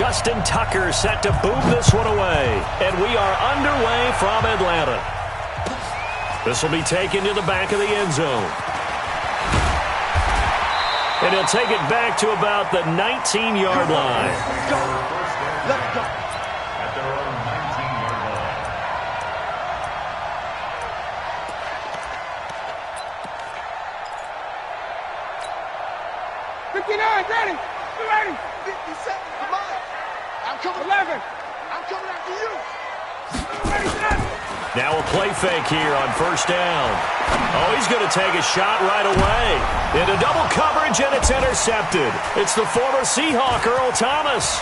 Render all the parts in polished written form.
Justin Tucker set to boom this one away. And we are underway from Atlanta. This will be taken to the back of the end zone. And he'll take it back to about the 19-yard line. Let go. At their own 19-yard line. 59, ready. You ready? 57, come on. I'm coming. 11. I'm coming after you. Ready, set. Now a play fake here on first down. Oh, he's going to take a shot right away. Into double coverage, and it's intercepted. It's the former Seahawk, Earl Thomas.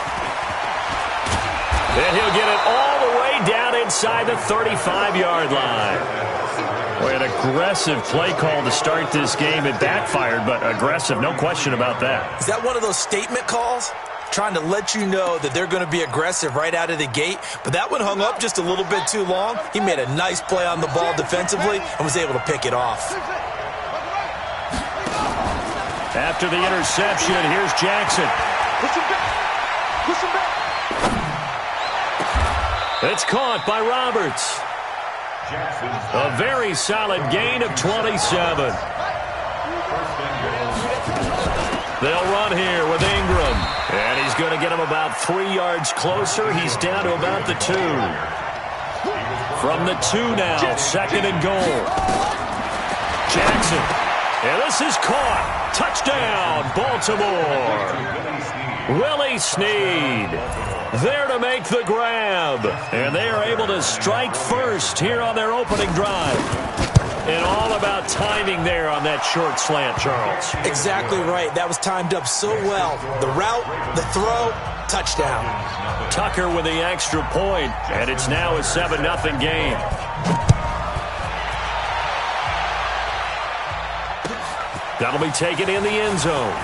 And he'll get it all the way down inside the 35-yard line. Boy, an aggressive play call to start this game. It backfired, but aggressive, no question about that. Is that one of those statement calls? Trying to let you know that they're going to be aggressive right out of the gate, but that one hung up just a little bit too long. He made a nice play on the ball defensively and was able to pick it off. After the interception, here's Jackson. Push him back. Push him back. It's caught by Roberts. A very solid gain of 27. They'll run here with Ingram. And he's going to get him about 3 yards closer. He's down to about the 2. From the 2 now, second and goal. Jackson. And this is caught. Touchdown, Baltimore. Willie Snead there to make the grab. And they are able to strike first here on their opening drive. And all about timing there on that short slant, Charles. Exactly right. That was timed up so well. The route, the throw, touchdown. Tucker with the extra point, and it's now a 7-0 game. That'll be taken in the end zone.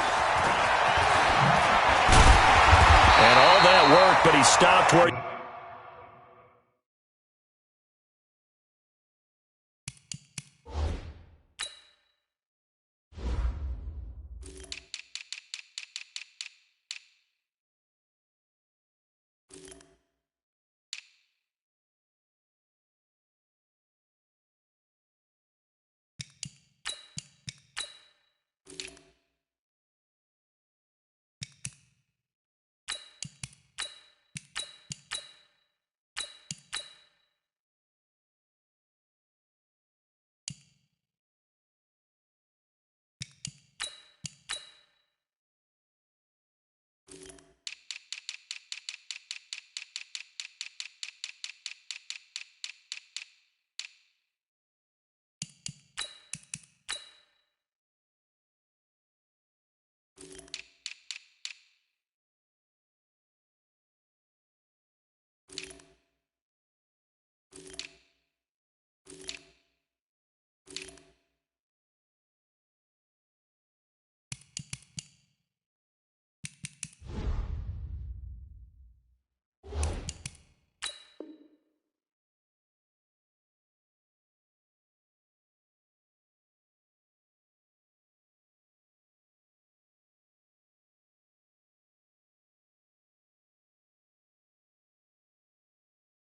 And all that work, but he stopped where...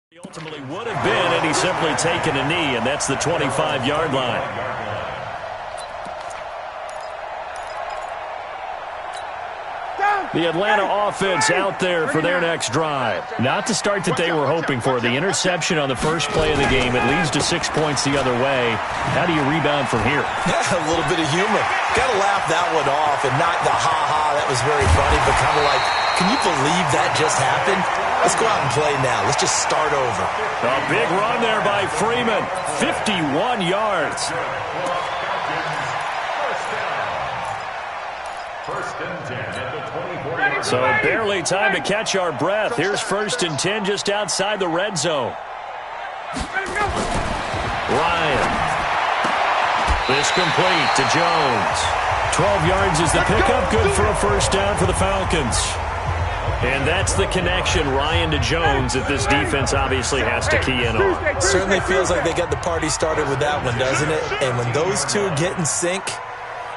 He ultimately would have been, and he's simply taken a knee, and that's the 25-yard line. The Atlanta offense out there for their next drive. Not the start that they were hoping for. The interception on the first play of the game, it leads to 6 points the other way. How do you rebound from here? Yeah, a little bit of humor. Got to laugh that one off and not the ha-ha. That was very funny, but kind of like, can you believe that just happened? Let's go out and play now. Let's just start over. A big run there by Freeman. 51 yards. First and 10 at the 24. So barely time to catch our breath. Here's first and 10 just outside the red zone. Ryan. This complete to Jones. 12 yards is the pickup. Good for a first down for the Falcons. And that's the connection, Ryan to Jones, that this defense obviously has to key in on. Certainly feels like they got the party started with that one, doesn't it? And when those two get in sync,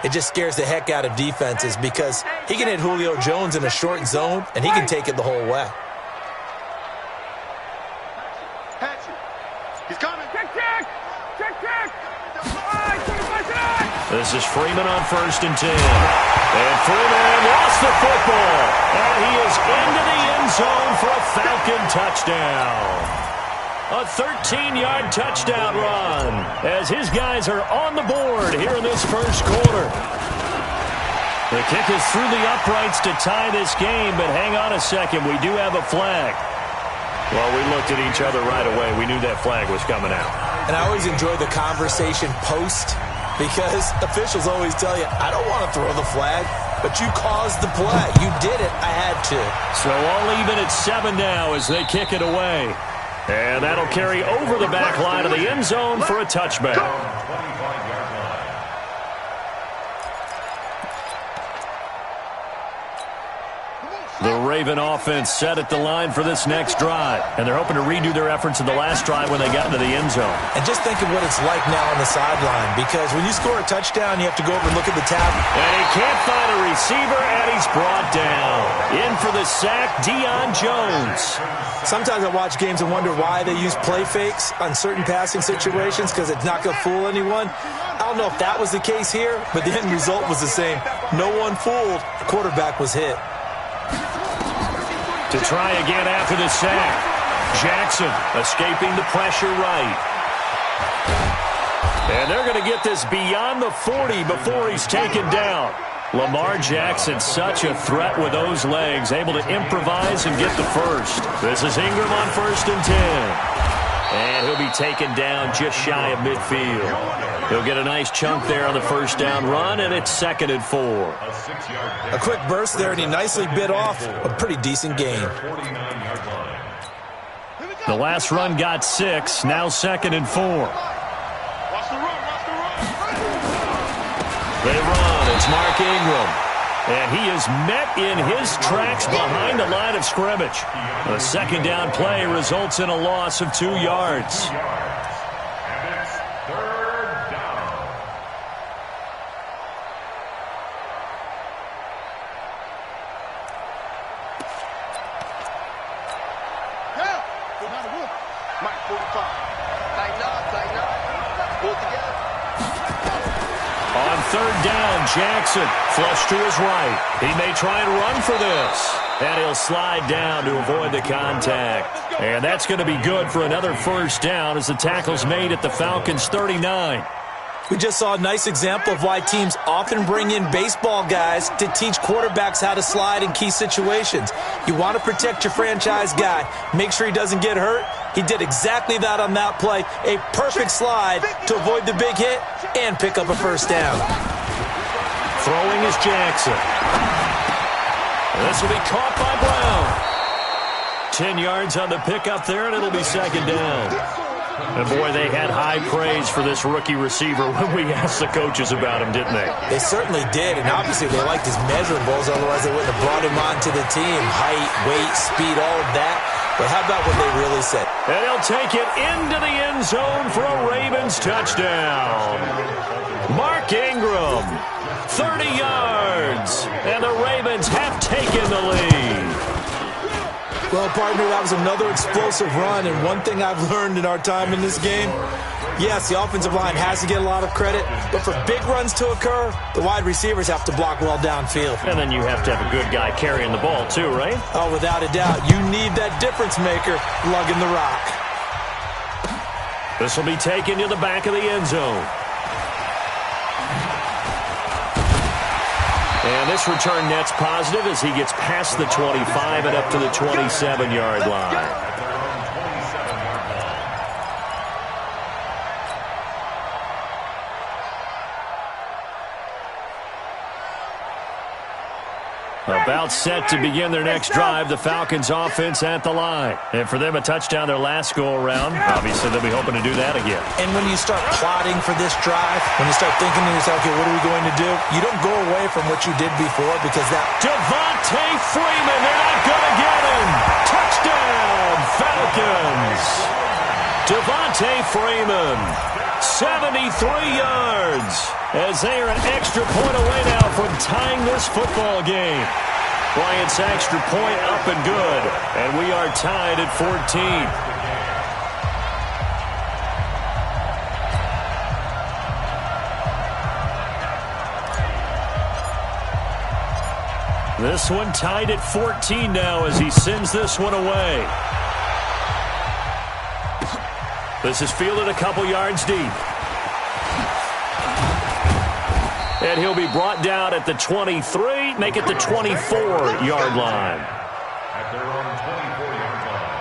it just scares the heck out of defenses because he can hit Julio Jones in a short zone, and he can take it the whole way. He's coming. Check. This is Freeman on 1st and 10. And Freeman lost the football. And he is into the end zone for a Falcon touchdown. A 13-yard touchdown run as his guys are on the board here in this first quarter. The kick is through the uprights to tie this game, but hang on a second. We do have a flag. Well, we looked at each other right away. We knew that flag was coming out. And I always enjoy the conversation post because officials always tell you, I don't want to throw the flag, but you caused the play. You did it. I had to. So all even at 7 now as they kick it away. And that'll carry over the back line of the end zone for a touchback. The Raven offense set at the line for this next drive. And they're hoping to redo their efforts in the last drive when they got into the end zone. And just think of what it's like now on the sideline, because when you score a touchdown, you have to go over and look at the tab. And he can't find a receiver, and he's brought down. In for the sack, Deion Jones. Sometimes I watch games and wonder why they use play fakes on certain passing situations, because it's not going to fool anyone. I don't know if that was the case here, but the end result was the same. No one fooled. The quarterback was hit. To try again after the sack. Jackson escaping the pressure right. And they're going to get this beyond the 40 before he's taken down. Lamar Jackson, such a threat with those legs, able to improvise and get the first. This is Ingram on 1st and 10. And he'll be taken down just shy of midfield. He'll get a nice chunk there on the first down run, and it's 2nd and 4. A quick burst there, and he nicely bit off a pretty decent gain. The last run got 6, now 2nd and 4. They run. It's Mark Ingram. And he is met in his tracks behind the line of scrimmage. A 2nd down play results in a loss of 2 yards. And it's 3rd down. Mike 45. Tighten up. Pull together. On 3rd down, Jackson flush to his right. He may try and run for this. And he'll slide down to avoid the contact. And that's going to be good for another first down as the tackle's made at the Falcons' 39. We just saw a nice example of why teams often bring in baseball guys to teach quarterbacks how to slide in key situations. You want to protect your franchise guy. Make sure he doesn't get hurt. He did exactly that on that play. A perfect slide to avoid the big hit and pick up a first down. Throwing is Jackson. This will be caught by Brown. 10 yards on the pickup there, and it'll be 2nd down. And, boy, they had high praise for this rookie receiver when we asked the coaches about him, didn't they? They certainly did, and obviously they liked his measurables, otherwise they wouldn't have brought him onto the team. Height, weight, speed, all of that. But how about what they really said? And he'll take it into the end zone for a Ravens touchdown. Mark Ingram, 30 yards, and the Ravens have taken the lead. Well, partner, that was another explosive run, and one thing I've learned in our time in this game, yes, the offensive line has to get a lot of credit, but for big runs to occur, the wide receivers have to block well downfield. And then you have to have a good guy carrying the ball too, right? Oh, without a doubt. You need that difference maker lugging the rock. This will be taken to the back of the end zone. And this return net's positive as he gets past the 25 and up to the 27-yard line. About set to begin their next drive, the Falcons offense at the line. And for them, a touchdown their last go-around. Obviously, they'll be hoping to do that again. And when you start plotting for this drive, when you start thinking to yourself, okay, what are we going to do? You don't go away from what you did before because that... Devontae Freeman, they're not going to get him. Touchdown, Falcons. Devontae Freeman, 73 yards. as they are an extra point away now from tying this football game. Bryant's extra point up and good, and we are tied at 14. This one tied at 14 now as he sends this one away. This is fielded a couple yards deep. And he'll be brought down at the 23, make it the 24-yard line. At their own 24-yard line.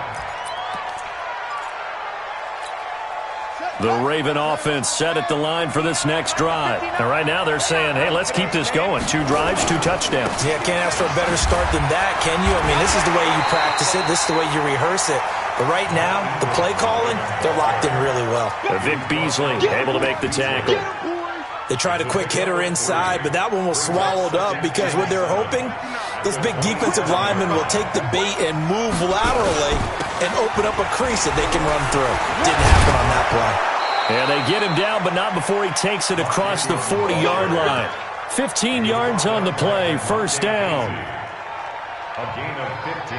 The Raven offense set at the line for this next drive. And right now they're saying, hey, let's keep this going. 2 drives, 2 touchdowns. Yeah, can't ask for a better start than that, can you? I mean, this is the way you practice it. This is the way you rehearse it. But right now, the play calling, they're locked in really well. Vic Beasley able to make the tackle. They tried a quick hitter inside, but that one was swallowed up because what they're hoping, this big defensive lineman will take the bait and move laterally and open up a crease that they can run through. Didn't happen on that play. And they get him down, but not before he takes it across the 40-yard line. 15 yards on the play, first down. A gain of 15.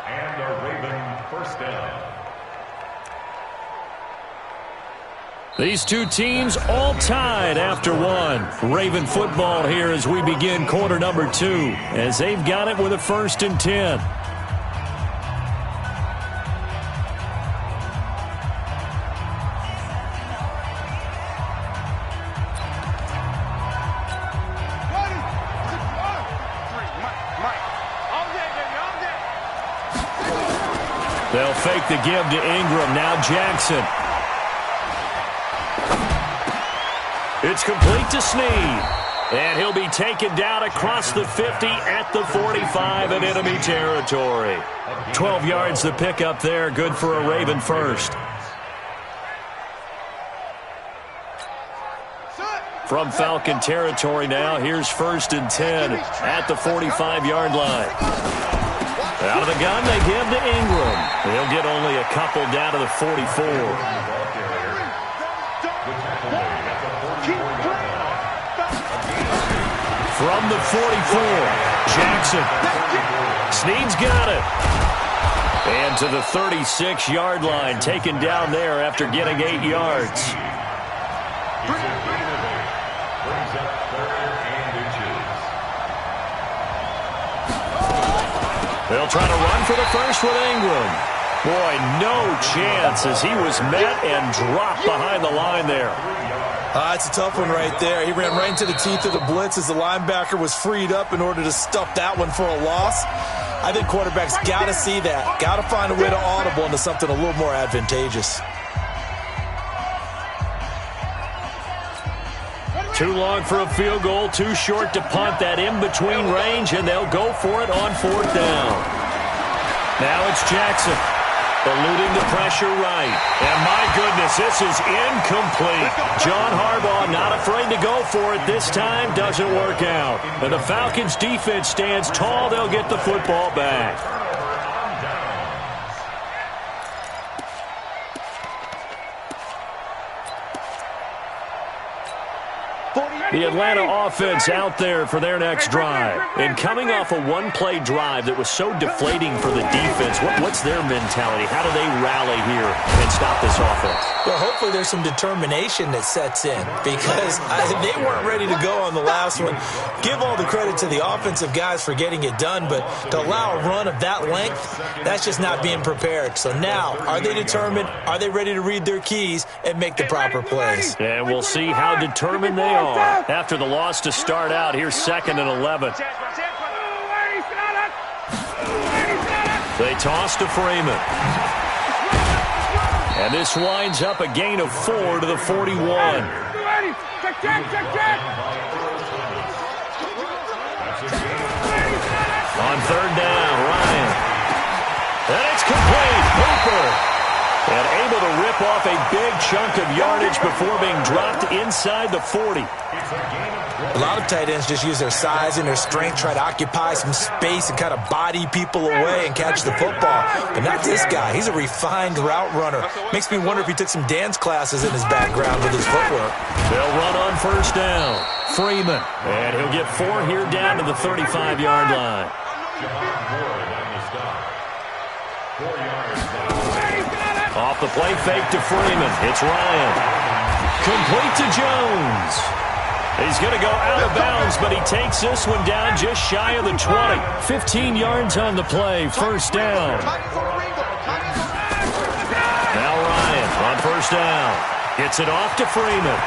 And a Raven first down. These two teams all tied after one. Raven football here as we begin quarter number 2, as they've got it with a 1st and 10. They'll fake the give to Ingram. Now Jackson. It's complete to Snead. And he'll be taken down across the 50 at the 45 in enemy territory. 12 yards to pick up there. Good for a Raven first. From Falcon territory now, here's 1st and 10 at the 45-yard line. Out of the gun, they give to Ingram. They'll get only a couple down to the 44. From the 44, Jackson. Snead's got it. And to the 36-yard line, taken down there after getting 8 yards. They'll try to run for the first with Ingram. Boy, no chance as he was met and dropped behind the line there. It's a tough one right there. He ran right into the teeth of the blitz as the linebacker was freed up in order to stuff that one for a loss. I think quarterbacks got to see that. Got to find a way to audible into something a little more advantageous. Too long for a field goal, too short to punt. That in-between range, and they'll go for it on 4th down. Now it's Jackson, eluding the pressure right. And my goodness, this is incomplete. John Harbaugh not afraid to go for it this time. Doesn't work out. And the Falcons' defense stands tall. They'll get the football back. The Atlanta offense out there for their next drive. And coming off a one-play drive that was so deflating for the defense, what's their mentality? How do they rally here and stop this offense? Well, hopefully there's some determination that sets in because they weren't ready to go on the last one. Give all the credit to the offensive guys for getting it done, but to allow a run of that length, that's just not being prepared. So now, are they determined? Are they ready to read their keys and make the proper plays? And we'll see how determined they are. After the loss to start out, here's 2nd and 11. They toss to Freeman. And this winds up a gain of 4 to the 41. On 3rd down, Ryan. And it's complete. Hooper. And able to rip off a big chunk of yardage before being dropped inside the 40. A lot of tight ends just use their size and their strength, try to occupy some space and kind of body people away and catch the football. But not this guy. He's a refined route runner. Makes me wonder if he took some dance classes in his background with his footwork. They'll run on first down. Freeman. And he'll get 4 here down to the 35-yard line. 4 yards. Off the play fake to Freeman. It's Ryan. Complete to Jones. He's going to go out of bounds, but he takes this one down just shy of the 20. 15 yards on the play. First down. Now Ryan on first down. Gets it off to Freeman.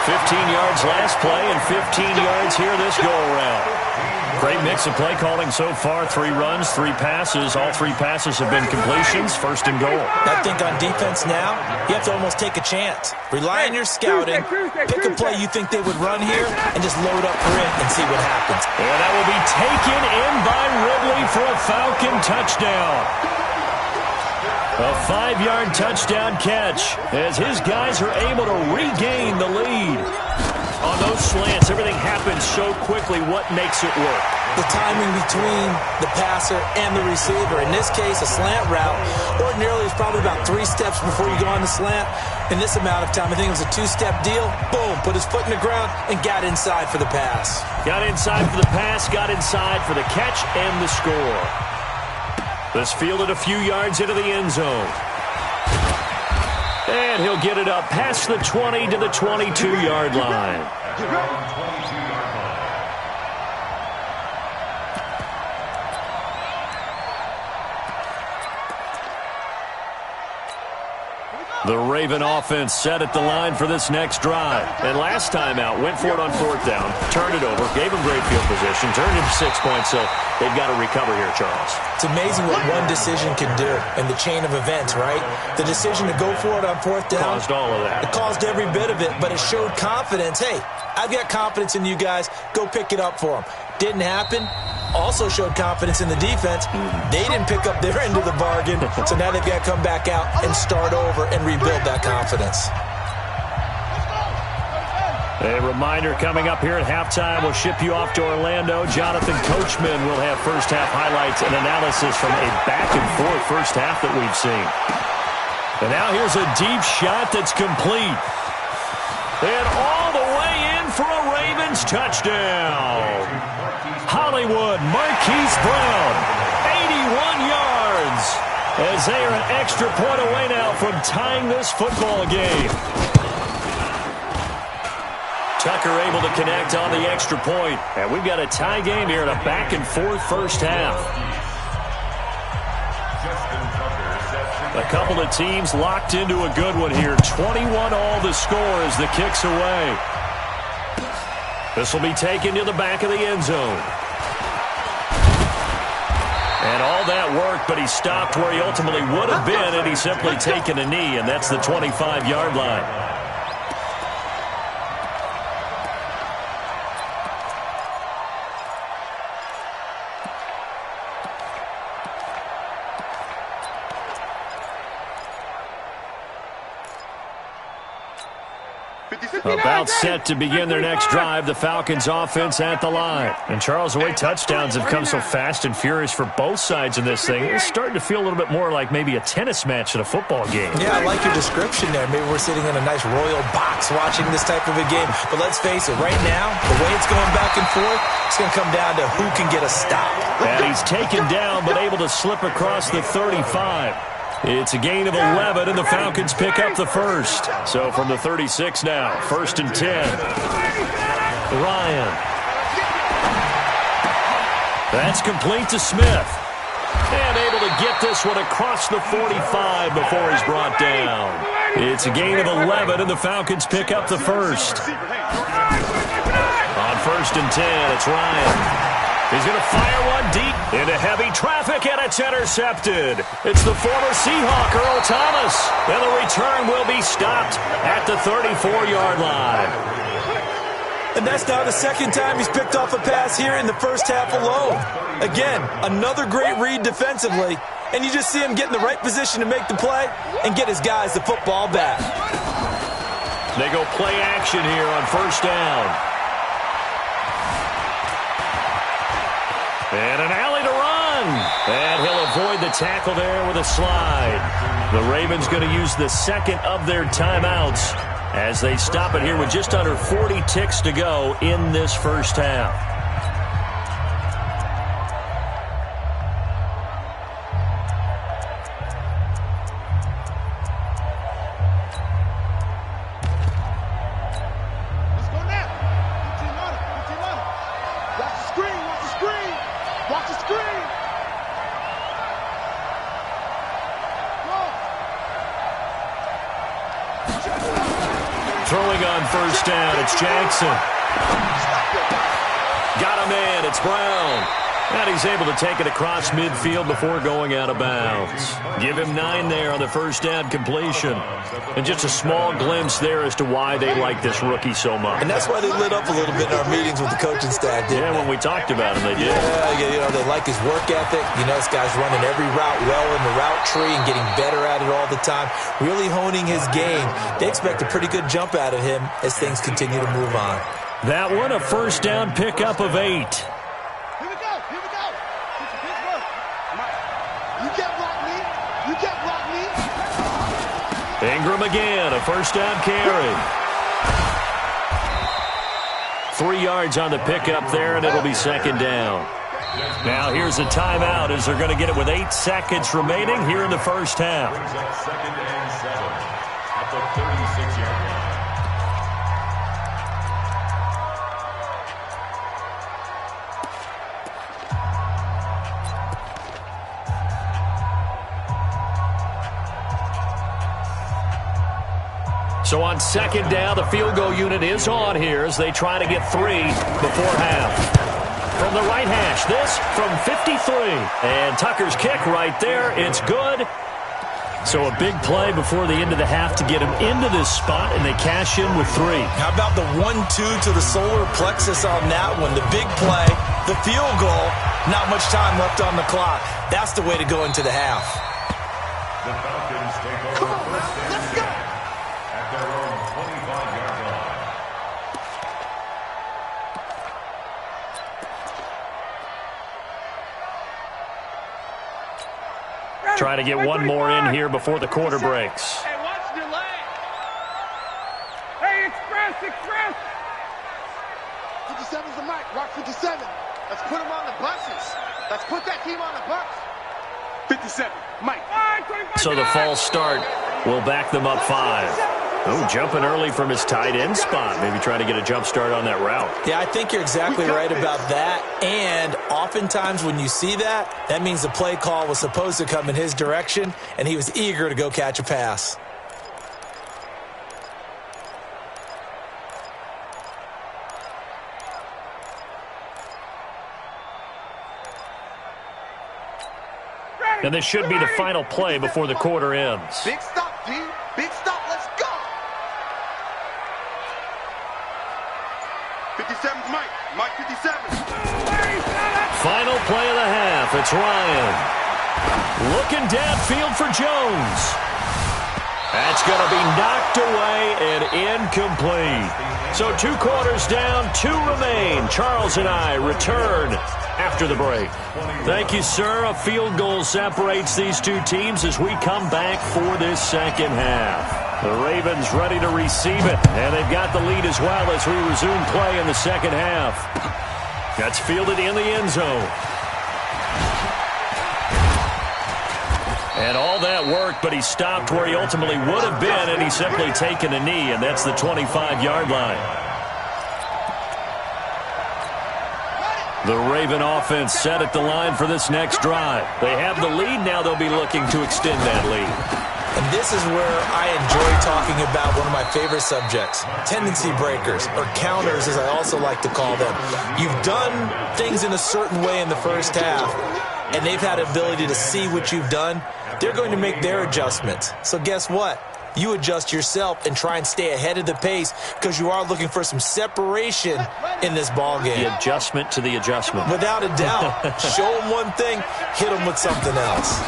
15 yards last play and 15 yards here this go-around. Great mix of play calling so far. 3 runs, 3 passes. All 3 passes have been completions. First and goal. I think on defense now, you have to almost take a chance. Rely on your scouting. Pick a play you think they would run here and just load up for it and see what happens. And that will be taken in by Ridley for a Falcon touchdown. A 5-yard touchdown catch as his guys are able to regain the lead. On those slants, everything happens so quickly. What makes it work? The timing between the passer and the receiver. In this case, a slant route ordinarily is probably about 3 steps before you go on the slant. In this amount of time, I think it was a 2-step deal. Boom, put his foot in the ground and got inside for the pass. Got inside for the pass, got inside for the catch and the score. This fielded a few yards into the end zone. And he'll get it up past the 20 to the 22-yard line. The Raven offense set at the line for this next drive. And last time out, went for it on 4th down, turned it over, gave them great field position, turned it to 6 points, so they've got to recover here, Charles. It's amazing what one decision can do in the chain of events, right? The decision to go for it on 4th down. Caused all of that. It caused every bit of it, but it showed confidence. Hey, I've got confidence in you guys. Go pick it up for them. Didn't happen. Also showed confidence in the defense. They didn't pick up their end of the bargain, so now they've got to come back out and start over and rebuild that confidence. A reminder coming up here at halftime. We'll ship you off to Orlando. Jonathan Coachman will have first-half highlights and analysis from a back-and-forth first half that we've seen. And now here's a deep shot that's complete. And all the way in for a Ravens touchdown. Hollywood Marquise Brown, 81 yards, as they are an extra point away now from tying this football game. Tucker able to connect on the extra point, and we've got a tie game here in a back-and-forth first half. A couple of teams locked into a good one here. 21 all the score as the kick's away. This will be taken to the back of the end zone. And all that worked, but he stopped where he ultimately would have been, and he's simply taken a knee, and that's the 25-yard line. About set to begin their next drive, the Falcons offense at the line. And Charles, the way touchdowns have come so fast and furious for both sides in this thing, it's starting to feel a little bit more like maybe a tennis match in a football game. Yeah, I like your description there. Maybe we're sitting in a nice royal box watching this type of a game. But let's face it, right now, the way it's going back and forth, it's going to come down to who can get a stop. And he's taken down but able to slip across the 35. It's a gain of 11, and the Falcons pick up the first. So from the 36 now, 1st and 10. Ryan. That's complete to Smith. And able to get this one across the 45 before he's brought down. It's a gain of 11, and the Falcons pick up the first. On 1st and 10, it's Ryan. He's going to fire one deep into heavy traffic, and it's intercepted. It's the former Seahawk, Earl Thomas. And the return will be stopped at the 34-yard line. And that's now the second time he's picked off a pass here in the first half alone. Again, another great read defensively. and you just see him get in the right position to make the play and get his guys the football back. They go play action here on first down. And an alley to run. And he'll avoid the tackle there with a slide. The Ravens going to use the second of their timeouts as they stop it here with just under 40 ticks to go in this first half. Throwing on first down, it's Jackson. Got him in, it's Brown. And he's able to take it across midfield before going out of bounds. Give him 9 there on the first down completion. And just a small glimpse there as to why they like this rookie so much. And that's why they lit up a little bit in our meetings with the coaching staff, didn't they? When we talked about him, they did. Yeah, they like his work ethic. This guy's running every route well in the route tree and getting better at it all the time, really honing his game. They expect a pretty good jump out of him as things continue to move on. That one, a first down pickup of 8. Ingram again, a first down carry. 3 yards on the pickup there, and it'll be second down. Now here's a timeout as they're going to get it with 8 seconds remaining here in the first half. Second and 7 at the 36-yard line. So on second down, the field goal unit is on here as they try to get 3 before half. From the right hash, this from 53. And Tucker's kick right there. It's good. So a big play before the end of the half to get him into this spot, and they cash in with 3. How about the 1-2 to the solar plexus on that one? The big play, the field goal, not much time left on the clock. That's the way to go into the half. The Falcons take over first and 10 at their own 25-yard line. Try to get one more in here before the quarter breaks. Hey, watch the leg. Hey, express. 57's the mic. Rock 57. Let's put him on the buses. Let's put that team on the bus. 57, Mike. So the false start will back them up 5. Oh, jumping early from his tight end spot. Maybe trying to get a jump start on that route. Yeah, I think you're exactly right about that. And oftentimes when you see that, that means the play call was supposed to come in his direction, and he was eager to go catch a pass. And this should be the final play before the quarter ends. Big stop, D. Big stop. Let's go. 57's Mike. Mike 57. Final play of the half. It's Ryan. Looking downfield for Jones. That's going to be knocked away and incomplete. So 2 quarters down, 2 remain. Charles and I return after the break. Thank you, sir. A field goal separates these 2 teams as we come back for this second half. The Ravens ready to receive it, and they've got the lead as well as we resume play in the second half. That's fielded in the end zone. And all that worked, but he stopped where he ultimately would have been, and he's simply taken a knee, and that's the 25-yard line. The Raven offense set at the line for this next drive. They have the lead. Now they'll be looking to extend that lead. And this is where I enjoy talking about one of my favorite subjects, tendency breakers, or counters as I also like to call them. You've done things in a certain way in the first half, and they've had the ability to see what you've done. They're going to make their adjustments. So guess what? You adjust yourself and try and stay ahead of the pace because you are looking for some separation in this ball game. The adjustment to the adjustment. Without a doubt. Show them one thing, hit them with something else.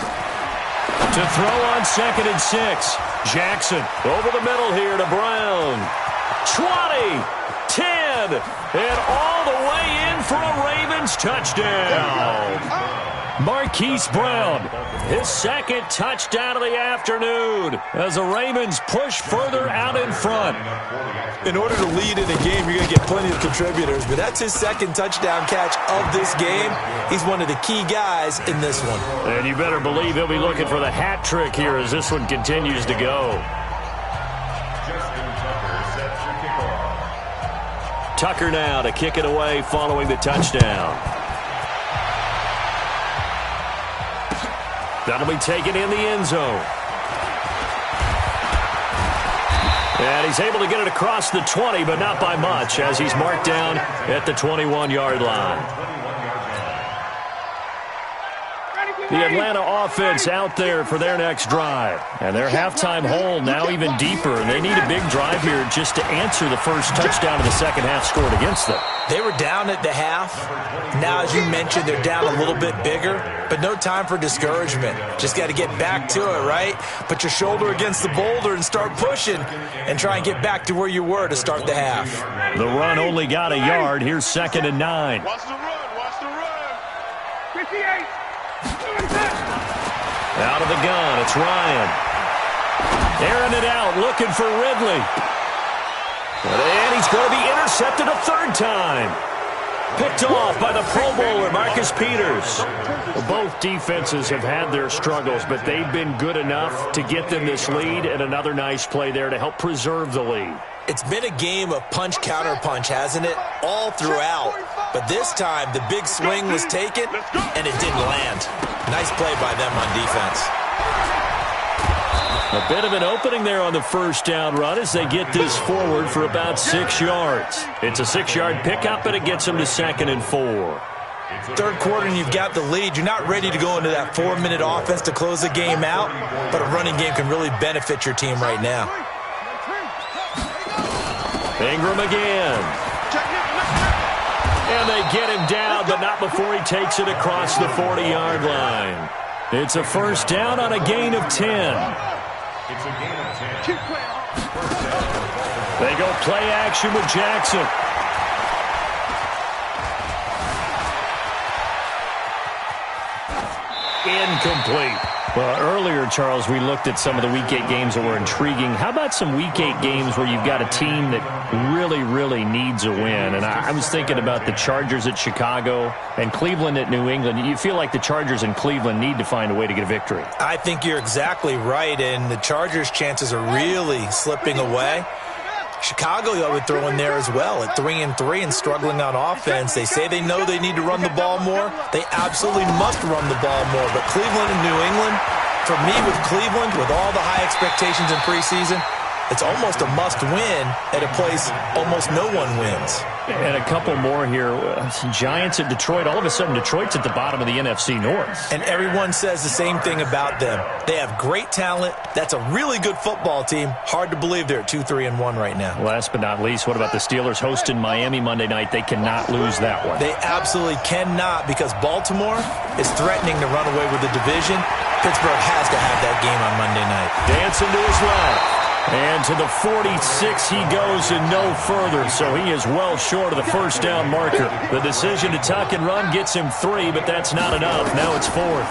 To throw on 2nd and 6. Jackson over the middle here to Brown. 20, 10, and all the way in for a Ravens touchdown. Marquise Brown, his 2nd touchdown of the afternoon as the Ravens push further out in front. In order to lead in a game, you're going to get plenty of contributors, but that's his 2nd touchdown catch of this game. He's one of the key guys in this one. And you better believe he'll be looking for the hat trick here as this one continues to go. Tucker now to kick it away following the touchdown. That'll be taken in the end zone. And he's able to get it across the 20, but not by much, as he's marked down at the 21-yard line. The Atlanta offense out there for their next drive. And their halftime hole now even deeper, and they need a big drive here just to answer the first touchdown of the second half scored against them. They were down at the half. Now, as you mentioned, they're down a little bit bigger, but no time for discouragement. Just got to get back to it, right? Put your shoulder against the boulder and start pushing and try and get back to where you were to start the half. The run only got a yard. Here's 2nd and 9. Watch the run. Watch the run. 58. Out of the gun, it's Ryan. Airing it out, looking for Ridley. And he's going to be intercepted a 3rd time. Picked off by the Pro Bowler, Marcus Peters. Well, both defenses have had their struggles, but they've been good enough to get them this lead, and another nice play there to help preserve the lead. It's been a game of punch-counter-punch, hasn't it? All throughout. But this time, the big swing was taken, and it didn't land. Nice play by them on defense. A bit of an opening there on the first down run as they get this forward for about 6 yards. It's a 6-yard pickup, and it gets them to 2nd and 4. 3rd quarter, and you've got the lead. You're not ready to go into that 4-minute offense to close the game out, but a running game can really benefit your team right now. Ingram again. And they get him down, but not before he takes it across the 40-yard line. It's a first down on a gain of 10. They go play action with Jackson. Incomplete. Well, earlier, Charles, we looked at some of the Week 8 games that were intriguing. How about some Week 8 games where you've got a team that really needs a win? And I was thinking about the Chargers at Chicago and Cleveland at New England. You feel like the Chargers and Cleveland need to find a way to get a victory. I think you're exactly right, and the Chargers' chances are really slipping away. Chicago, I would throw in there as well at 3-3 and struggling on offense. They say they know they need to run the ball more. They absolutely must run the ball more. But Cleveland and New England, for me with Cleveland, with all the high expectations in preseason, it's almost a must-win at a place almost no one wins. And a couple more here. Giants at Detroit. All of a sudden, Detroit's at the bottom of the NFC North. And everyone says the same thing about them. They have great talent. That's a really good football team. Hard to believe they're at 2-3-1 right now. Last but not least, what about the Steelers hosting Miami Monday night? They cannot lose that one. They absolutely cannot, because Baltimore is threatening to run away with the division. Pittsburgh has to have that game on Monday night. Dancing to his left. And to the 46 he goes and no further, so he is well short of the first down marker. The decision to tuck and run gets him 3, but that's not enough. Now it's 4th.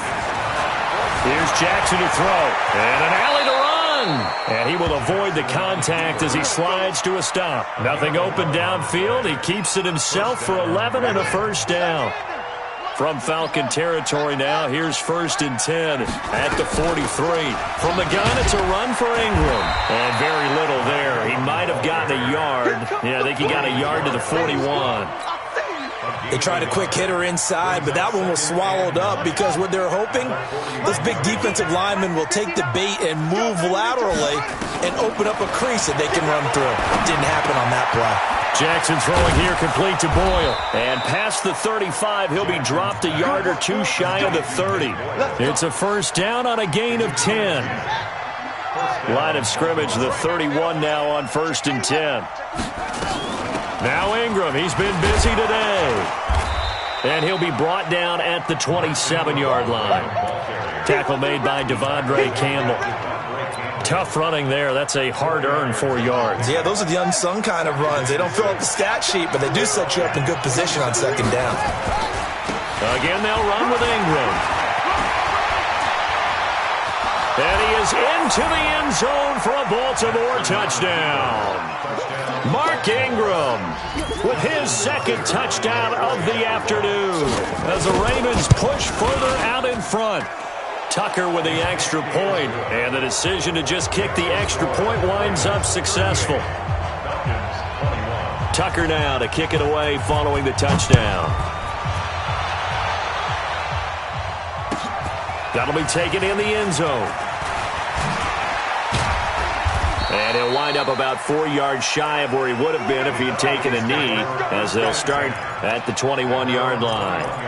Here's Jackson to throw. And an alley to run. And he will avoid the contact as he slides to a stop. Nothing open downfield. He keeps it himself for 11 and a first down. From Falcon territory now, here's 1st and 10 at the 43. From the gun, it's a run for Ingram. And very little there. He might have gotten a yard. Yeah, I think he got a yard to the 41. They tried a quick hitter inside, but that one was swallowed up because what they're hoping, this big defensive lineman will take the bait and move laterally and open up a crease that they can run through. Didn't happen on that play. Jackson throwing here complete to Boyle. And past the 35, he'll be dropped a yard or 2 shy of the 30. It's a first down on a gain of 10. Line of scrimmage, the 31 now on 1st and 10. Now Ingram, he's been busy today. And he'll be brought down at the 27-yard line. Tackle made by Devondre Campbell. Tough running there. That's a hard-earned 4 yards. Yeah, those are the unsung kind of runs. They don't fill up the stat sheet, but they do set you up in good position on second down. Again, they'll run with Ingram. And he is into the end zone for a Baltimore touchdown. Mark Ingram with his second touchdown of the afternoon as the Ravens push further out in front. Tucker with the extra point, and the decision to just kick the extra point winds up successful. Tucker now to kick it away following the touchdown. That'll be taken in the end zone. And he'll wind up about 4 yards shy of where he would have been if he had taken a knee, as they'll start at the 21-yard line.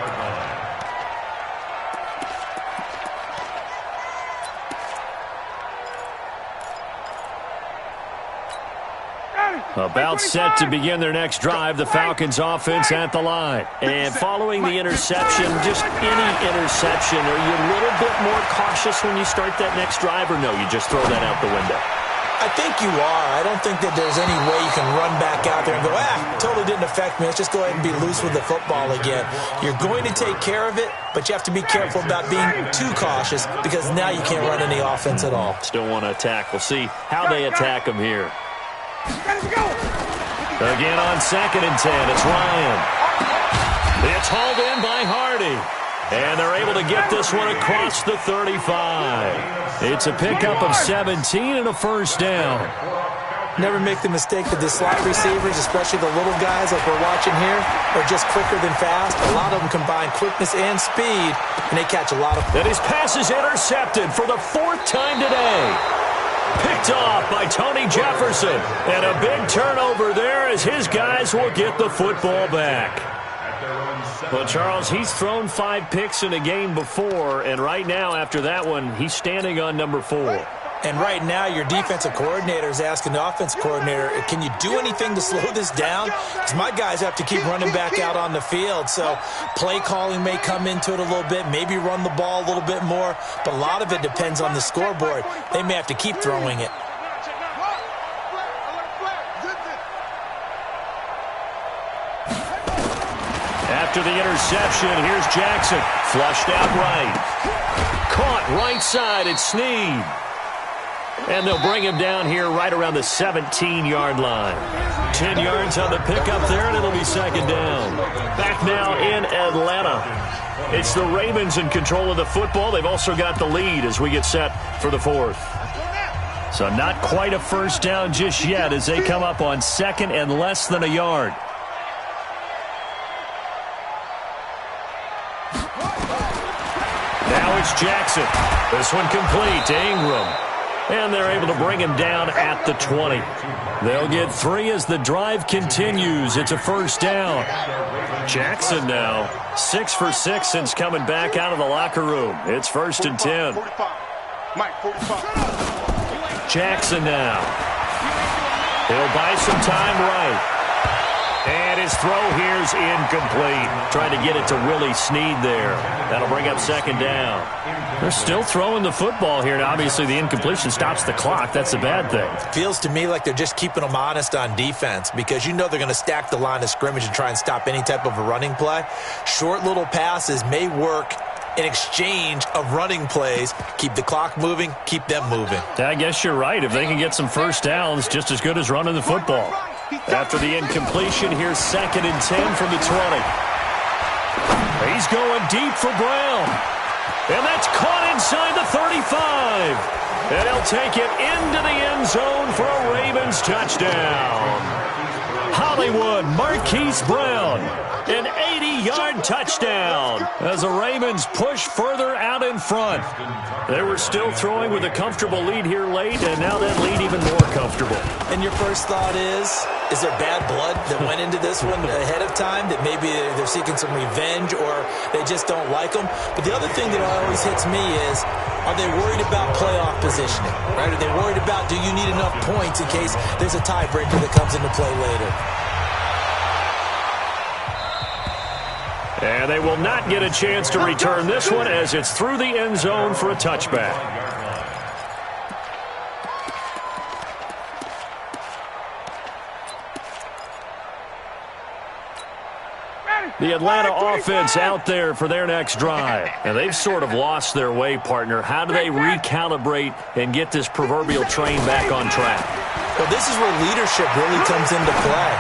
About set to begin their next drive, the Falcons offense at the line. And following the interception, just any interception, are you a little bit more cautious when you start that next drive, or no, you just throw that out the window? I think you are. I don't think that there's any way you can run back out there and go, totally didn't affect me. Let's just go ahead and be loose with the football again. You're going to take care of it, but you have to be careful about being too cautious because now you can't run any offense at all. Still want to attack. We'll see how they attack him here. Again on 2nd and 10, it's Ryan. It's hauled in by Hardy. And they're able to get this one across the 35. It's a pickup of 17 and a first down. Never make the mistake that the slot receivers, especially the little guys like we're watching here, are just quicker than fast. A lot of them combine quickness and speed, and they catch a lot of... And his pass is intercepted for the 4th time today. Picked off by Tony Jefferson. And a big turnover there as his guys will get the football back. Well, Charles, he's thrown 5 picks in a game before, and right now after that one, he's standing on number 4. And right now, your defensive coordinator is asking the offensive coordinator, can you do anything to slow this down? Because my guys have to keep running back out on the field. So play calling may come into it a little bit, maybe run the ball a little bit more. But a lot of it depends on the scoreboard. They may have to keep throwing it. After the interception, here's Jackson. Flushed out right. Caught right side at Snead. And they'll bring him down here right around the 17-yard line. 10 yards on the pickup there, and it'll be 2nd down. Back now in Atlanta. It's the Ravens in control of the football. They've also got the lead as we get set for the 4th. So not quite a first down just yet as they come up on 2nd and less than a yard. Now it's Jackson. This one complete to Ingram. And they're able to bring him down at the 20. They'll get 3 as the drive continues. It's a first down. Jackson now 6 for 6 since coming back out of the locker room. It's 1st and 10. Jackson now. He'll buy some time right. And his throw here's incomplete. Trying to get it to Willie Snead there. That'll bring up 2nd down. They're still throwing the football here, and obviously the incompletion stops the clock. That's a bad thing. Feels to me like they're just keeping them honest on defense because you know they're going to stack the line of scrimmage and try and stop any type of a running play. Short little passes may work in exchange of running plays. Keep the clock moving, keep them moving. I guess you're right. If they can get some first downs, just as good as running the football. After the incompletion, here's 2nd and 10 from the 20. He's going deep for Brown. And that's caught inside the 35. And he'll take it into the end zone for a Ravens touchdown. Hollywood Marquise Brown, an 80-yard touchdown as the Ravens push further out in front. They were still throwing with a comfortable lead here late, and now that lead even more comfortable. And your first thought is there bad blood that went into this one ahead of time, that maybe they're seeking some revenge or they just don't like them? But the other thing that always hits me is, are they worried about playoff positioning? Right? Are they worried about, do you need enough points in case there's a tiebreaker that comes into play later? And they will not get a chance to return this one as it's through the end zone for a touchback. The Atlanta offense out there for their next drive. And they've sort of lost their way, partner. How do they recalibrate and get this proverbial train back on track? Well, this is where leadership really comes into play.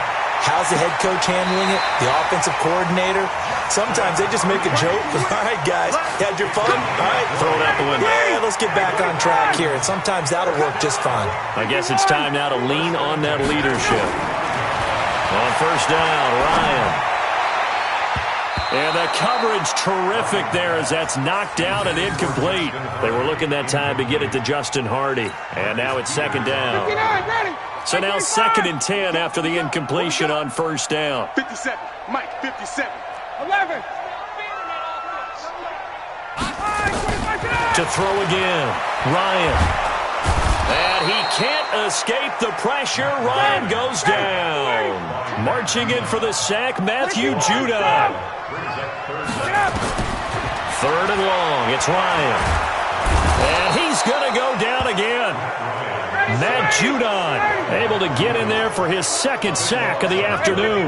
How's the head coach handling it? The offensive coordinator? Sometimes they just make a joke. All right, guys, had your fun? All right. Throw it out the window. Yeah, let's get back on track here. And sometimes that'll work just fine. I guess it's time now to lean on that leadership. On first down, Ryan. And the coverage terrific there as that's knocked down and incomplete. They were looking that time to get it to Justin Hardy. And now it's second down. So now 2nd and 10 after the incompletion on first down. 57. Mike, 57. 11. To throw again, Ryan. And he can't escape the pressure. Ryan goes down. Marching in for the sack, Matthew Judon. 3rd and long, it's Ryan. And he's going to go down again. Matt Judon able to get in there for his 2nd sack of the afternoon.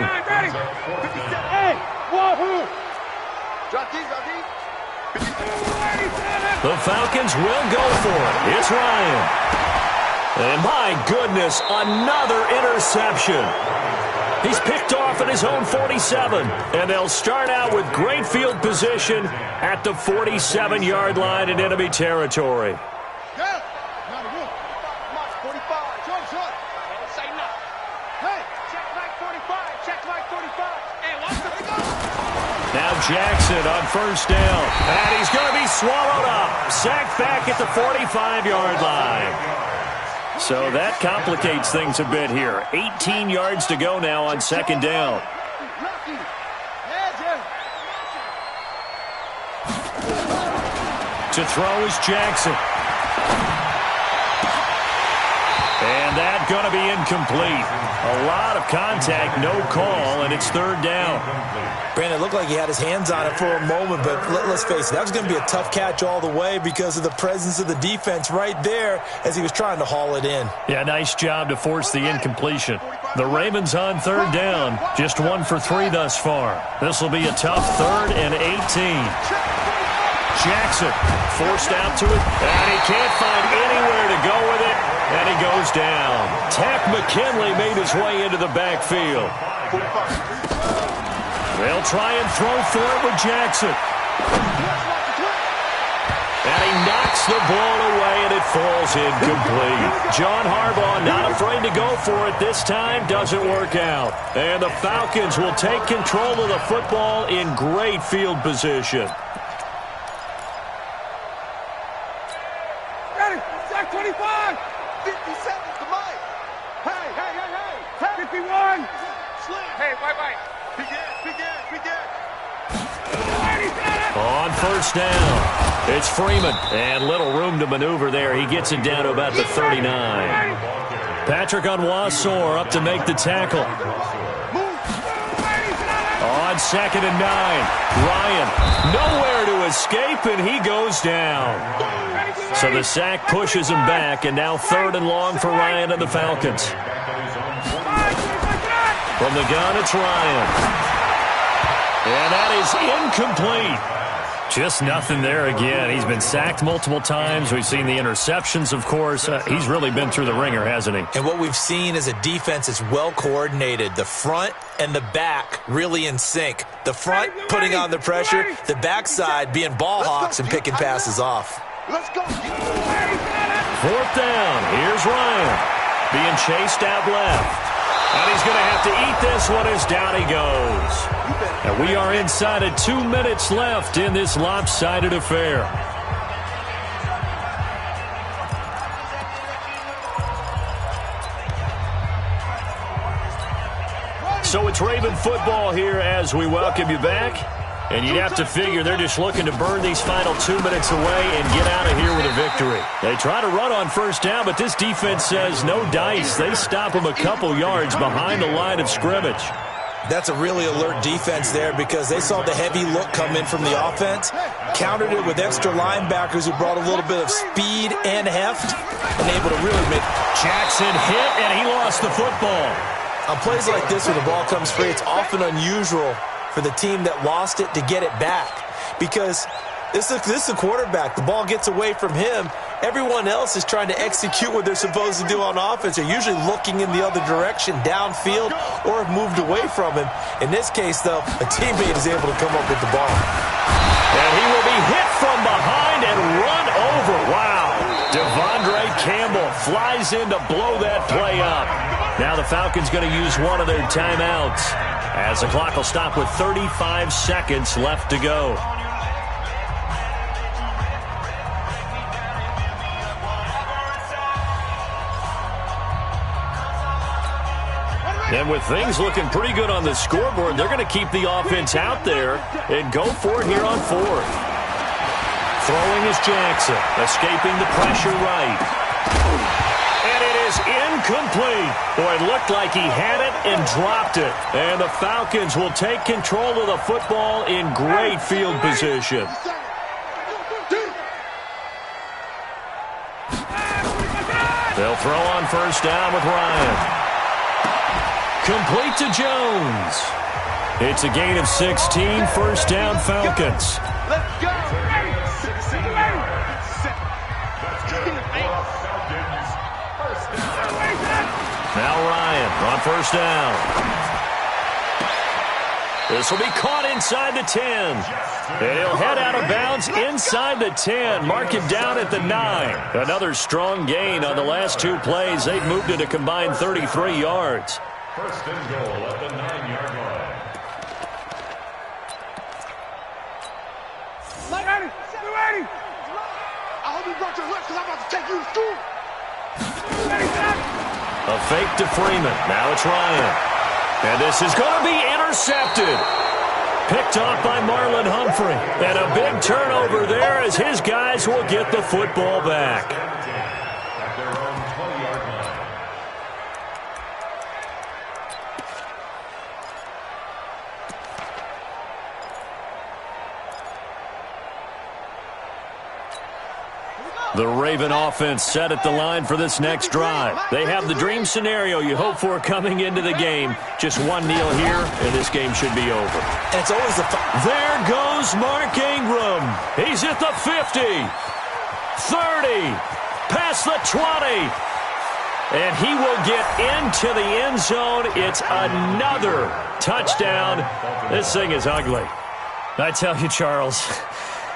The Falcons will go for it. It's Ryan. And my goodness, another interception. He's picked off at his own 47, and they'll start out with great field position at the 47-yard line in enemy territory. Now Jackson on first down, and he's going to be swallowed up. Sacked back at the 45-yard line. So that complicates things a bit here. 18 yards to go now on 2nd down. To throw is Jackson. And that's going to be incomplete. A lot of contact, no call, and it's 3rd down. Brandon, it looked like he had his hands on it for a moment, but let's face it, that was going to be a tough catch all the way because of the presence of the defense right there as he was trying to haul it in. Yeah, nice job to force the incompletion. The Ravens on 3rd down, just 1 for 3 thus far. This will be a tough 3rd and 18. Jackson forced out to it, and he can't find anywhere to go with it, and he goes down. Tack McKinley made his way into the backfield. They'll try and throw for it with Jackson. And he knocks the ball away, and it falls incomplete. John Harbaugh not afraid to go for it this time. Doesn't work out. And the Falcons will take control of the football in great field position. Ready, sack 25. 57, come on. Hey. 51. Slim. Hey, bye. Begin. On first down, it's Freeman. And little room to maneuver there. He gets it down to about the 39. Patrick Onwuasor up to make the tackle. On 2nd and 9, Ryan nowhere to escape, and he goes down. So the sack pushes him back, and now 3rd and long for Ryan and the Falcons. From the gun, it's Ryan. And that is incomplete. Just nothing there again. He's been sacked multiple times. We've seen the interceptions, of course. He's really been through the ringer, hasn't he? And what we've seen is a defense that's well coordinated. The front and the back really in sync. The front putting on the pressure, the backside being ball hawks and picking passes off. Let's go. 4th down. Here's Ryan being chased out left. And he's going to have to eat this one as down he goes. And we are inside of 2 minutes left in this lopsided affair. So it's Raven football here as we welcome you back. And you'd have to figure they're just looking to burn these final 2 minutes away and get out of here with a victory. They try to run on first down, but this defense says no dice. They stop them a couple yards behind the line of scrimmage. That's a really alert defense there because they saw the heavy look come in from the offense, countered it with extra linebackers who brought a little bit of speed and heft, and able to really make... Jackson hit, and he lost the football. On plays like this where the ball comes free, it's often unusual for the team that lost it to get it back because this is the quarterback. The ball gets away from him. Everyone else is trying to execute what they're supposed to do on offense. They're usually looking in the other direction, downfield, or have moved away from him. In this case, though, a teammate is able to come up with the ball. And he will be hit from behind and run over. Wow. Devondre Campbell flies in to blow that play up. Now the Falcons going to use one of their timeouts as the clock will stop with 35 seconds left to go. And with things looking pretty good on the scoreboard, they're going to keep the offense out there and go for it here on fourth. Throwing is Jackson, escaping the pressure right. And it is incomplete. Boy, it looked like he had it and dropped it. And the Falcons will take control of the football in great field position. They'll throw on first down with Ryan. Complete to Jones. It's a gain of 16, first down Falcons. Let's go. Now Ryan on first down. This will be caught inside the 10. And he'll head out of bounds inside the 10. Mark him down at the 9. Another strong gain on the last two plays. They've moved it a combined 33 yards. First and goal at the 9-yard line. Ready? Ready? I hope you brought your lunch because I'm about to take you to school. Ready, son? A fake to Freeman. Now it's Ryan. And this is going to be intercepted. Picked off by Marlon Humphrey. And a big turnover there as his guys will get the football back. At their own 20-yard line. The Raven offense set at the line for this next drive. They have the dream scenario you hope for coming into the game. Just one kneel here, and this game should be over. And it's always the There goes Mark Ingram. He's at the 50, 30, past the 20. And he will get into the end zone. It's another touchdown. This thing is ugly. I tell you, Charles,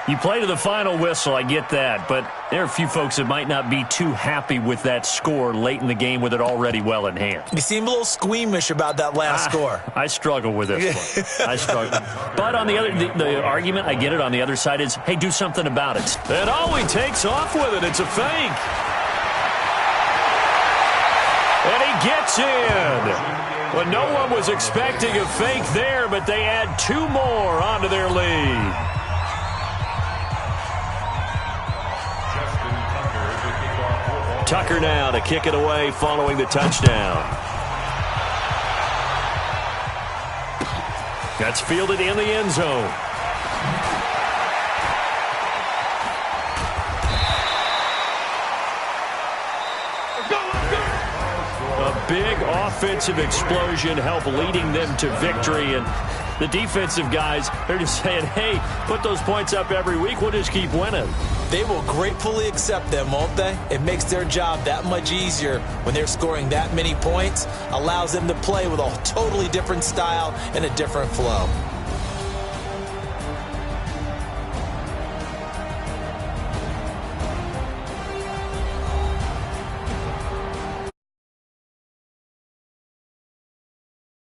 you play to the final whistle, I get that, but there are a few folks that might not be too happy with that score late in the game with it already well in hand. You seem a little squeamish about that last score. I struggle with this one. I struggle. But on the other, the argument, I get it, on the other side is, hey, do something about it. And oh, he takes off with it. It's a fake. And he gets in. Well, no one was expecting a fake there, but they add two more onto their lead. Tucker now to kick it away following the touchdown. That's fielded in the end zone. A big offensive explosion helped leading them to victory, and the defensive guys, they're just saying, hey, put those points up every week, we'll just keep winning. They will gratefully accept them, won't they? It makes their job that much easier when they're scoring that many points, allows them to play with a totally different style and a different flow.